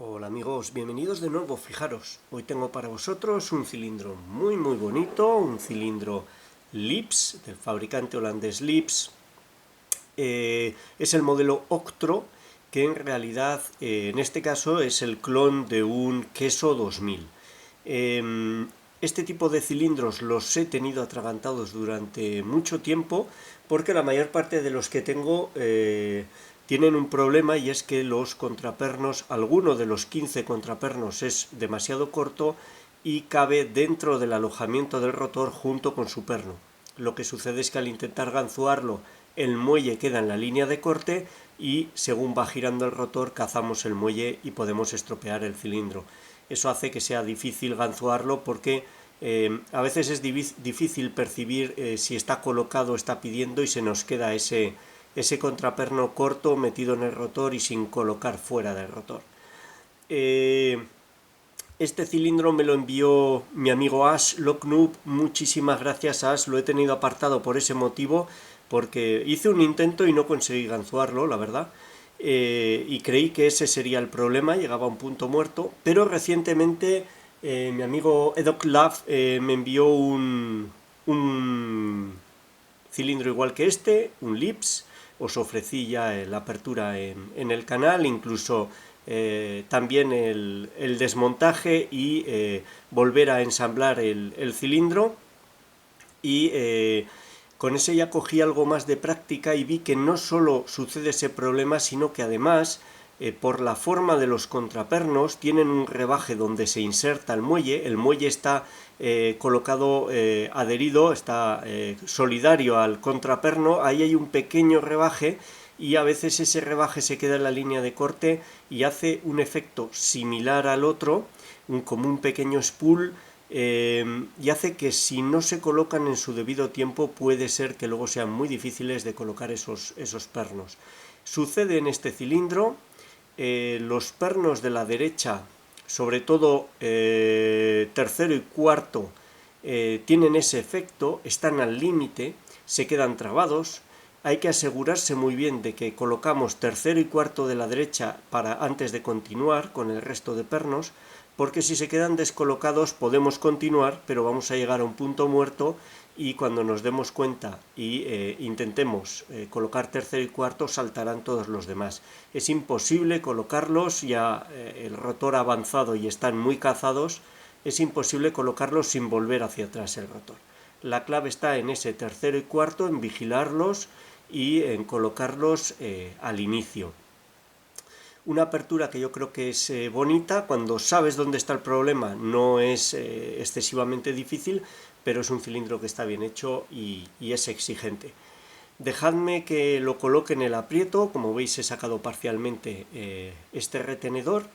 Hola amigos, bienvenidos de nuevo. Fijaros, hoy tengo para vosotros un cilindro muy bonito, un cilindro Lips, del fabricante holandés Lips. Es el modelo Octro, que en realidad en este caso es el clon de un Queso 2000. Este tipo de cilindros los he tenido atragantados durante mucho tiempo porque la mayor parte de los que tengo tienen un problema, y es que los contrapernos, alguno de los 15 contrapernos es demasiado corto y cabe dentro del alojamiento del rotor junto con su perno. Lo que sucede es que al intentar ganzuarlo, el muelle queda en la línea de corte y según va girando el rotor cazamos el muelle y podemos estropear el cilindro. Eso hace que sea difícil ganzuarlo porque a veces es difícil percibir si está colocado o está pidiendo, y se nos queda ese contraperno corto metido en el rotor y sin colocar fuera del rotor. Este cilindro me lo envió mi amigo Ash Locknoob. Muchísimas gracias, Ash. Lo he tenido apartado por ese motivo, porque hice un intento y no conseguí ganzuarlo, la verdad. Y creí que ese sería el problema, llegaba a un punto muerto. Pero recientemente mi amigo Edok Love me envió un cilindro igual que este, un Lips. Os ofrecí ya la apertura en el canal, incluso también el desmontaje y volver a ensamblar el cilindro. Y con ese ya cogí algo más de práctica y vi que no solo sucede ese problema, sino que además por la forma de los contrapernos tienen un rebaje donde se inserta el muelle está colocado, adherido, está solidario al contraperno. Ahí hay un pequeño rebaje y a veces ese rebaje se queda en la línea de corte y hace un efecto similar al otro, como un pequeño spool, y hace que si no se colocan en su debido tiempo puede ser que luego sean muy difíciles de colocar esos pernos. Sucede en este cilindro. Los pernos de la derecha, sobre todo tercero y cuarto, tienen ese efecto, están al límite, se quedan trabados. Hay que asegurarse muy bien de que colocamos tercero y cuarto de la derecha antes de continuar con el resto de pernos, porque si se quedan descolocados podemos continuar, pero vamos a llegar a un punto muerto, y cuando nos demos cuenta y intentemos colocar tercero y cuarto saltarán todos los demás. Es imposible colocarlos, ya el rotor ha avanzado y están muy cazados, es imposible colocarlos sin volver hacia atrás el rotor. La clave está en ese tercero y cuarto, en vigilarlos y en colocarlos al inicio. Una apertura que yo creo que es bonita, cuando sabes dónde está el problema no es excesivamente difícil, pero es un cilindro que está bien hecho y es exigente. Dejadme que lo coloque en el aprieto. Como veis, he sacado parcialmente este retenedor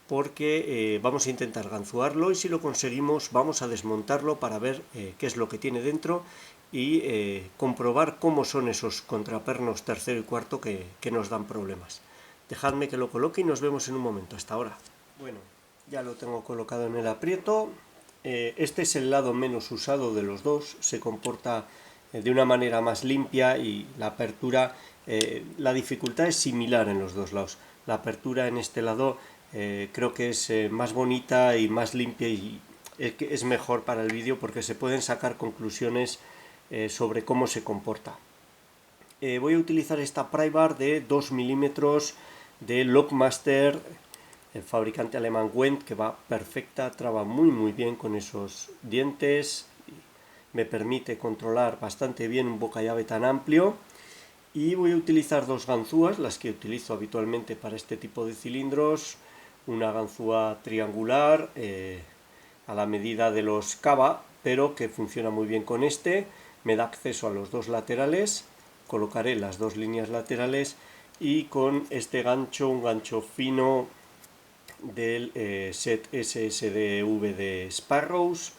porque vamos a intentar ganzuarlo, y si lo conseguimos vamos a desmontarlo para ver qué es lo que tiene dentro y comprobar cómo son esos contrapernos tercero y cuarto que nos dan problemas. Dejadme que lo coloque y nos vemos en un momento. Hasta ahora. Bueno, ya lo tengo colocado en el aprieto. Este es el lado menos usado de los dos, se comporta de una manera más limpia, y la apertura, la dificultad es similar en los dos lados. La apertura en este lado creo que es más bonita y más limpia, y es mejor para el vídeo porque se pueden sacar conclusiones sobre cómo se comporta. Voy a utilizar esta pry bar de 2 milímetros de Lockmaster, el fabricante alemán Wendt, que va perfecta, traba muy bien con esos dientes, me permite controlar bastante bien un bocallave tan amplio. Y voy a utilizar dos ganzúas, las que utilizo habitualmente para este tipo de cilindros. Una ganzúa triangular a la medida de los Cava, pero que funciona muy bien con este, me da acceso a los dos laterales. Colocaré las dos líneas laterales, y con este gancho, un gancho fino del set SSDV de Sparrows,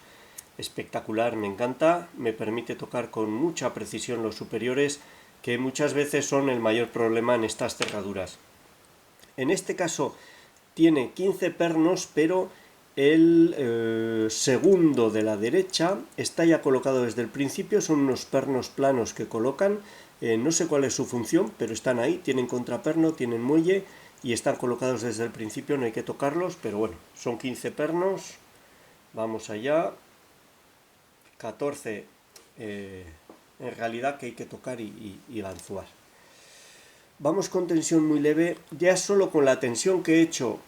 espectacular, me encanta, me permite tocar con mucha precisión los superiores, que muchas veces son el mayor problema en estas cerraduras. En este caso tiene 15 pernos, pero el segundo de la derecha está ya colocado desde el principio. Son unos pernos planos que colocan, no sé cuál es su función, pero están ahí, tienen contraperno, tienen muelle y están colocados desde el principio, no hay que tocarlos, pero bueno, son 15 pernos. Vamos allá. 14 en realidad que hay que tocar y ganzuar. Vamos con tensión muy leve, ya solo con la tensión que he hecho,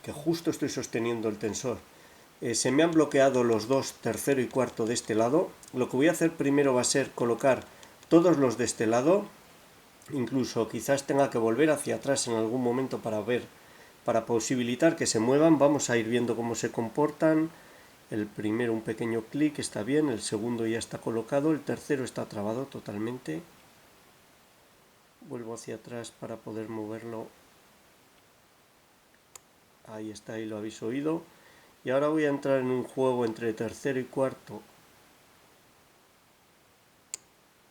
que justo estoy sosteniendo el tensor, se me han bloqueado los dos, tercero y cuarto de este lado. Lo que voy a hacer primero va a ser colocar todos los de este lado, incluso quizás tenga que volver hacia atrás en algún momento para posibilitar que se muevan. Vamos a ir viendo cómo se comportan. El primero un pequeño clic, está bien, el segundo ya está colocado, el tercero está trabado totalmente. Vuelvo hacia atrás para poder moverlo. Ahí está, ahí lo habéis oído. Y ahora voy a entrar en un juego entre tercero y cuarto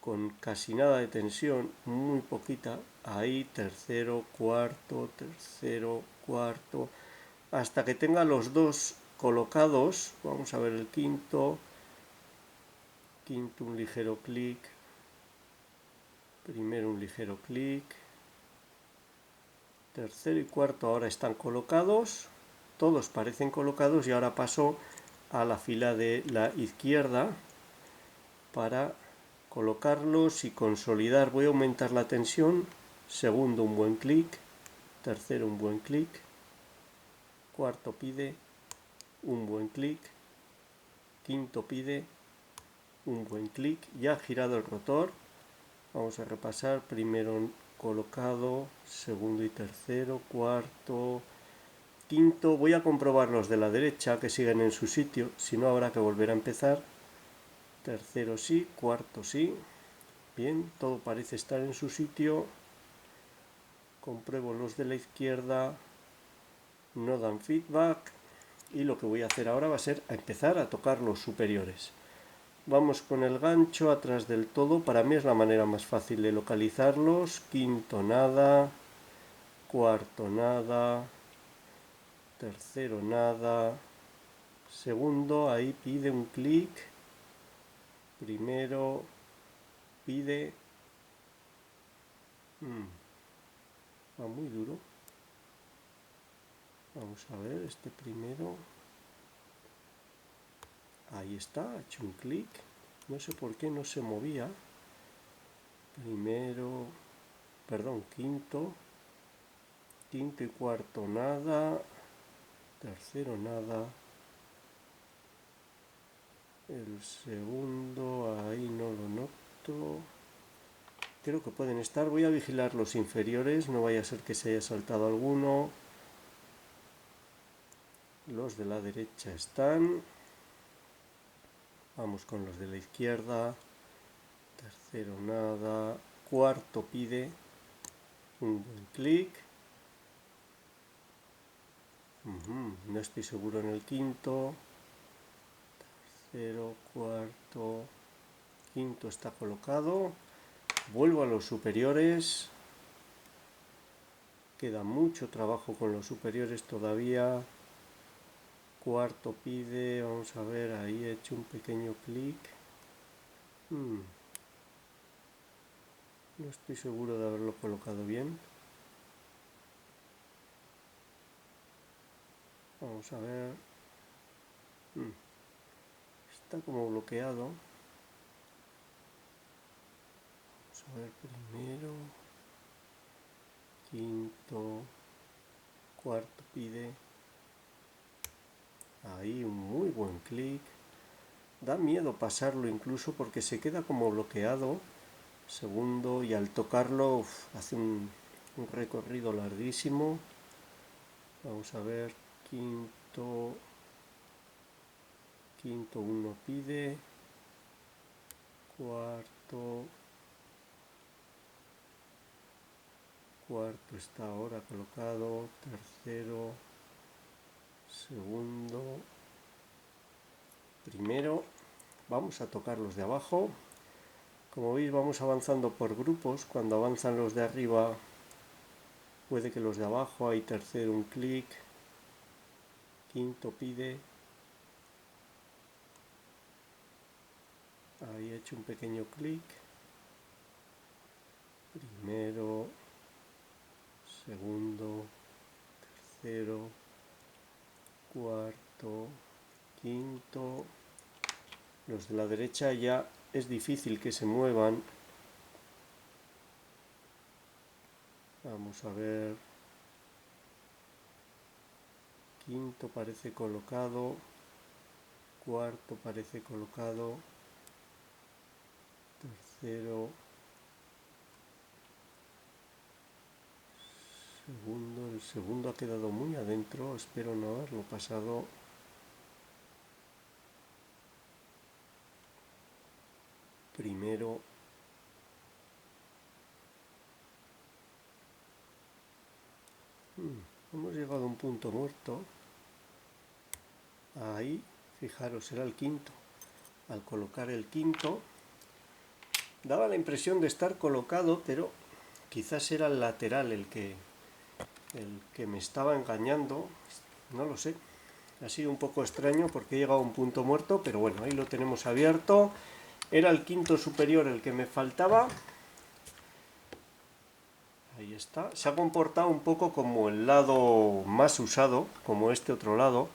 con casi nada de tensión, muy poquita. Ahí, tercero, cuarto, hasta que tenga los dos colocados. Vamos a ver el quinto, un ligero clic, primero un ligero clic, tercero y cuarto ahora están colocados, todos parecen colocados, y ahora paso a la fila de la izquierda para colocarlos y consolidar. Voy a aumentar la tensión, segundo un buen clic, tercero un buen clic, cuarto pide un buen clic, quinto pide un buen clic, ya ha girado el rotor. Vamos a repasar, primero colocado, segundo y tercero, cuarto, quinto. Voy a comprobar los de la derecha que siguen en su sitio, si no habrá que volver a empezar. Tercero sí, cuarto sí. Bien, todo parece estar en su sitio. Compruebo los de la izquierda, no dan feedback, y lo que voy a hacer ahora va a ser empezar a tocar los superiores. Vamos con el gancho atrás del todo, para mí es la manera más fácil de localizarlos. Quinto nada, cuarto nada, tercero nada, segundo ahí pide un clic, primero pide, va muy duro. Vamos a ver este primero, ahí está, ha hecho un clic, no sé por qué no se movía. Primero, perdón, quinto y cuarto nada, tercero nada, el segundo ahí no lo noto. Creo que pueden estar, voy a vigilar los inferiores, no vaya a ser que se haya saltado alguno. Los de la derecha están. Vamos con los de la izquierda. Tercero nada, cuarto pide un buen clic. No estoy seguro en el quinto. Tercero, cuarto, quinto está colocado. Vuelvo a los superiores. Queda mucho trabajo con los superiores todavía. Cuarto pide, vamos a ver, ahí he hecho un pequeño clic. No estoy seguro de haberlo colocado bien. Vamos a ver. Está como bloqueado. Vamos a ver primero. Quinto. Cuarto pide. Ahí un muy buen clic. Da miedo pasarlo incluso porque se queda como bloqueado. Segundo, y al tocarlo hace un recorrido larguísimo. Vamos a ver, quinto uno pide, cuarto está ahora colocado, tercero, segundo, primero. Vamos a tocar los de abajo. Como veis, vamos avanzando por grupos. Cuando avanzan los de arriba, puede que los de abajo, hay tercero un clic, quinto pide, ahí he hecho un pequeño clic, primero, segundo, tercero, cuarto, quinto. Los de la derecha ya es difícil que se muevan. Vamos a ver. Quinto parece colocado. Cuarto parece colocado. Tercero. Segundo. El segundo ha quedado muy adentro. Espero no haberlo pasado. Primero. Hemos llegado a un punto muerto. Ahí, fijaros, era el quinto. Al colocar el quinto, daba la impresión de estar colocado, pero quizás era el lateral el que me estaba engañando. No lo sé. Ha sido un poco extraño porque he llegado a un punto muerto, pero bueno, ahí lo tenemos abierto. Era el quinto superior el que me faltaba. Ahí está. Se ha comportado un poco como el lado más usado, como este otro lado,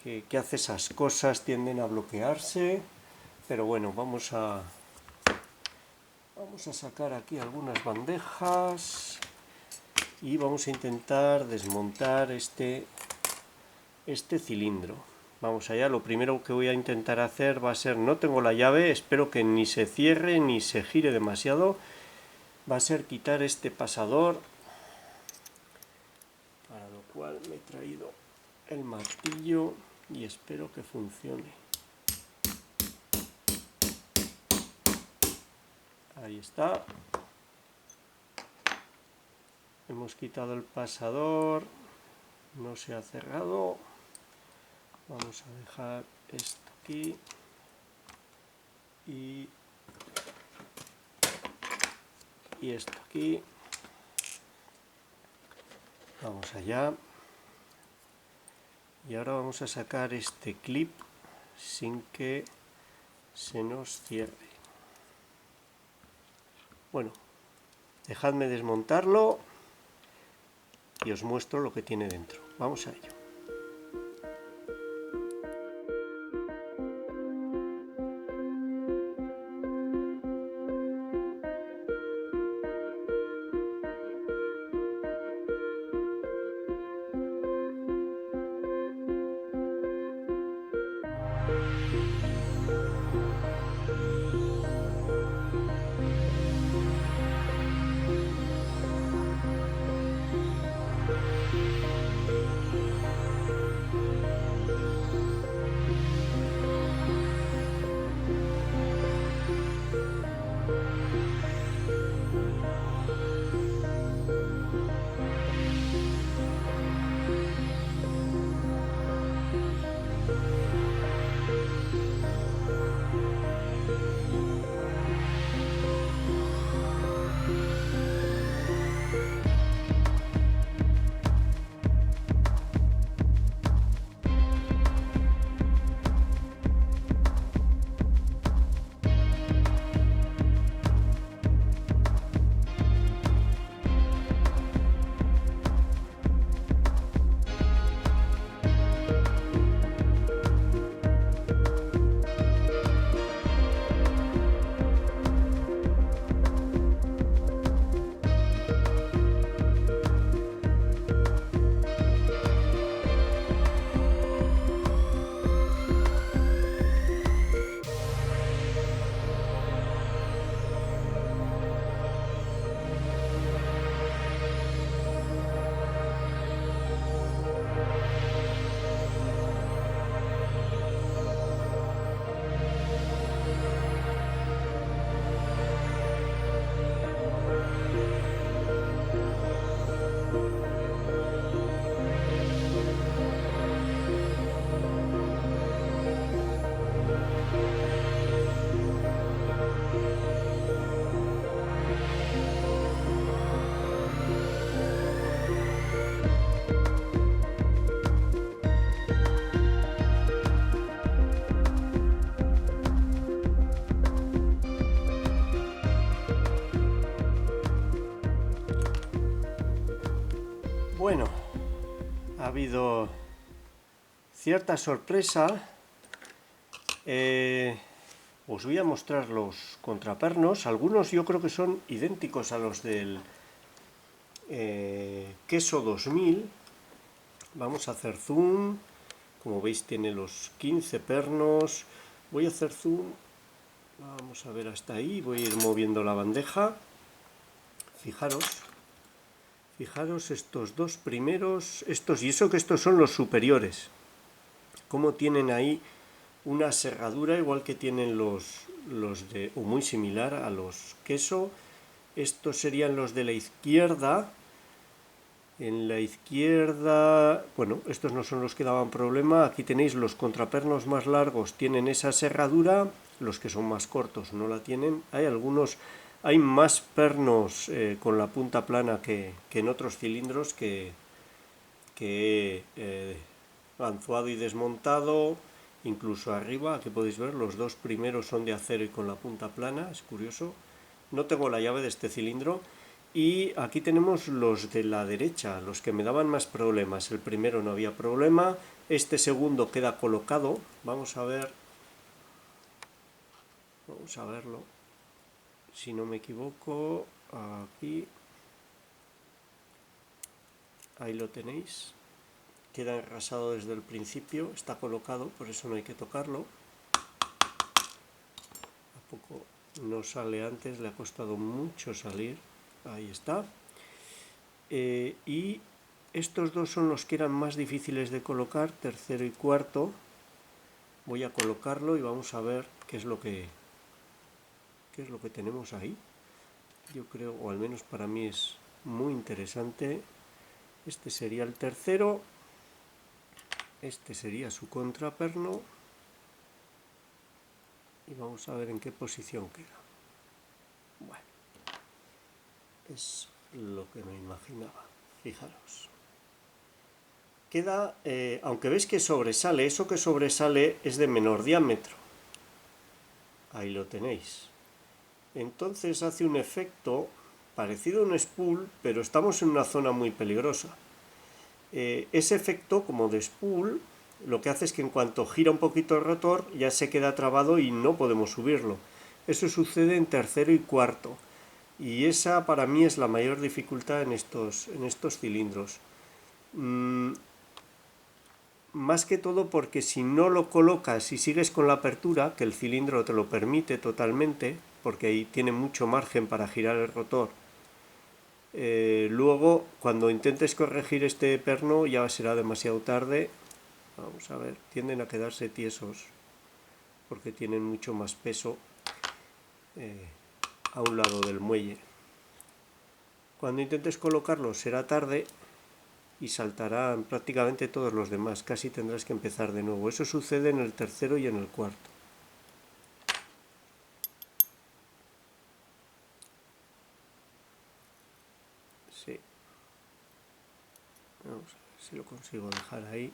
que hace esas cosas, tienden a bloquearse. Pero bueno, vamos a sacar aquí algunas bandejas y vamos a intentar desmontar este cilindro. Vamos allá. Lo primero que voy a intentar hacer va a ser, no tengo la llave, espero que ni se cierre ni se gire demasiado. Va a ser quitar este pasador, para lo cual me he traído el martillo y espero que funcione. Ahí está. Hemos quitado el pasador, no se ha cerrado. Vamos a dejar esto aquí y esto aquí. Vamos allá. Y ahora vamos a sacar este clip sin que se nos cierre. Bueno, dejadme desmontarlo y os muestro lo que tiene dentro. Vamos a ello. Bueno, ha habido cierta sorpresa. Os voy a mostrar los contrapernos. Algunos yo creo que son idénticos a los del queso 2000. Vamos a hacer zoom. Como veis tiene los 15 pernos. Voy a hacer zoom. Vamos a ver hasta ahí. Voy a ir moviendo la bandeja. Fijaros estos dos primeros, y eso que estos son los superiores, como tienen ahí una serradura igual que tienen los de, o muy similar a los queso. Estos serían los de la izquierda. En la izquierda, bueno, estos no son los que daban problema. Aquí tenéis los contrapernos más largos, tienen esa serradura, los que son más cortos no la tienen. Hay más pernos con la punta plana que en otros cilindros que he ganzuado y desmontado. Incluso arriba, aquí podéis ver, los dos primeros son de acero y con la punta plana, es curioso. No tengo la llave de este cilindro. Y aquí tenemos los de la derecha, los que me daban más problemas. El primero no había problema, este segundo queda colocado. Vamos a verlo. Si no me equivoco, aquí, ahí lo tenéis, queda enrasado desde el principio, está colocado, por eso no hay que tocarlo. A poco no sale antes, le ha costado mucho salir, ahí está. Y estos dos son los que eran más difíciles de colocar, tercero y cuarto. Voy a colocarlo y vamos a ver qué es lo que tenemos ahí. Yo creo, o al menos para mí es muy interesante. Este sería el tercero, este sería su contraperno y vamos a ver en qué posición queda. Bueno, es lo que me imaginaba, fijaros. Queda, aunque veis que sobresale, eso que sobresale es de menor diámetro. Ahí lo tenéis. Entonces hace un efecto parecido a un spool, pero estamos en una zona muy peligrosa. Ese efecto, como de spool, lo que hace es que en cuanto gira un poquito el rotor, ya se queda trabado y no podemos subirlo. Eso sucede en tercero y cuarto. Y esa para mí es la mayor dificultad en estos cilindros. Más que todo porque si no lo colocas y sigues con la apertura, que el cilindro te lo permite totalmente, porque ahí tiene mucho margen para girar el rotor, luego cuando intentes corregir este perno ya será demasiado tarde. Vamos a ver, tienden a quedarse tiesos porque tienen mucho más peso a un lado del muelle. Cuando intentes colocarlo será tarde y saltarán prácticamente todos los demás, casi tendrás que empezar de nuevo. Eso sucede en el tercero y en el cuarto. Sí. Vamos a ver si lo consigo dejar ahí.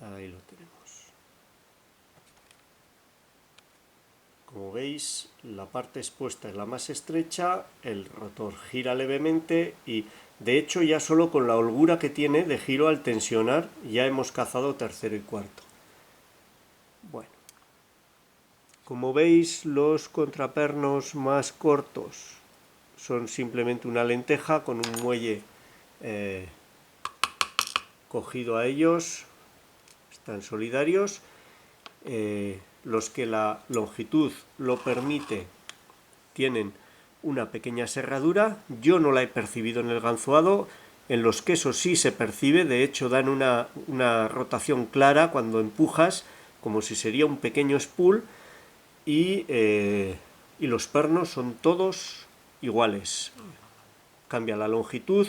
Ahí lo tenemos. Como veis, la parte expuesta es la más estrecha, el rotor gira levemente y de hecho ya solo con la holgura que tiene de giro al tensionar ya hemos cazado tercero y cuarto. Bueno, como veis, los contrapernos más cortos son simplemente una lenteja con un muelle cogido a ellos, están solidarios. Los que la longitud lo permite tienen una pequeña serradura. Yo no la he percibido en el ganzuado, en los quesos sí se percibe, de hecho dan una rotación clara cuando empujas, como si sería un pequeño spool, y los pernos son todos iguales. Cambia la longitud,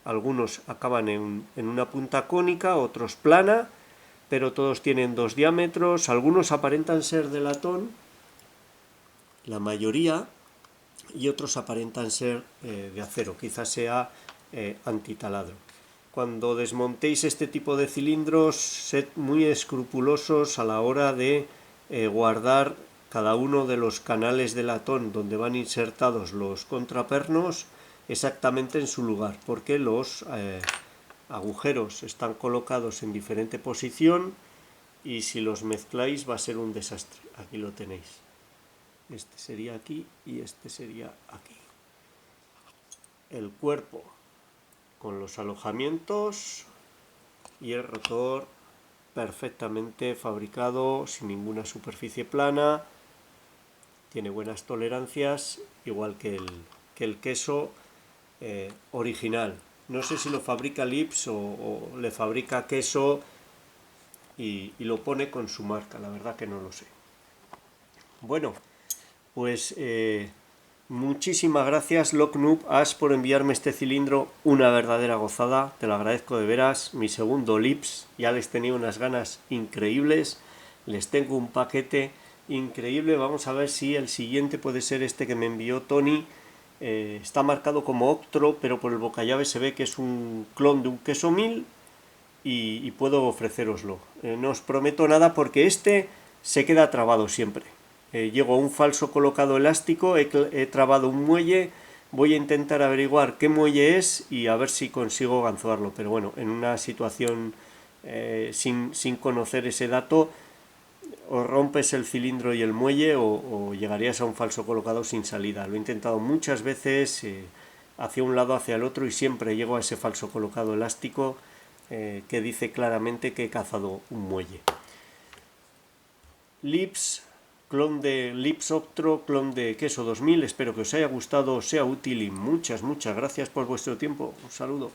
algunos acaban en una punta cónica, otros plana, pero todos tienen dos diámetros, algunos aparentan ser de latón, la mayoría, y otros aparentan ser de acero, quizás sea antitaladro. Cuando desmontéis este tipo de cilindros, sed muy escrupulosos a la hora de guardar cada uno de los canales de latón donde van insertados los contrapernos, exactamente en su lugar, porque los agujeros están colocados en diferente posición y si los mezcláis va a ser un desastre. Aquí lo tenéis. Este sería aquí y este sería aquí. El cuerpo con los alojamientos y el rotor perfectamente fabricado, sin ninguna superficie plana. Tiene buenas tolerancias, igual que el queso original. No sé si lo fabrica Lips o le fabrica queso y lo pone con su marca, la verdad que no lo sé. Bueno, pues muchísimas gracias Locknoob Ash por enviarme este cilindro, una verdadera gozada, te lo agradezco de veras. Mi segundo Lips, ya les tenía unas ganas increíbles, les tengo un paquete increíble. Vamos a ver si el siguiente puede ser este que me envió Tony. Está marcado como Octro, pero por el bocallave se ve que es un clon de un queso 1000 y puedo ofreceroslo. No os prometo nada porque este se queda trabado siempre. Llego a un falso colocado elástico, he trabado un muelle, voy a intentar averiguar qué muelle es y a ver si consigo ganzuarlo, pero bueno, en una situación sin conocer ese dato, o rompes el cilindro y el muelle o llegarías a un falso colocado sin salida. Lo he intentado muchas veces, hacia un lado, hacia el otro, y siempre llego a ese falso colocado elástico que dice claramente que he cazado un muelle. Lips, clon de Lips Octro, clon de queso 2000. Espero que os haya gustado, os sea útil y muchas gracias por vuestro tiempo. Un saludo.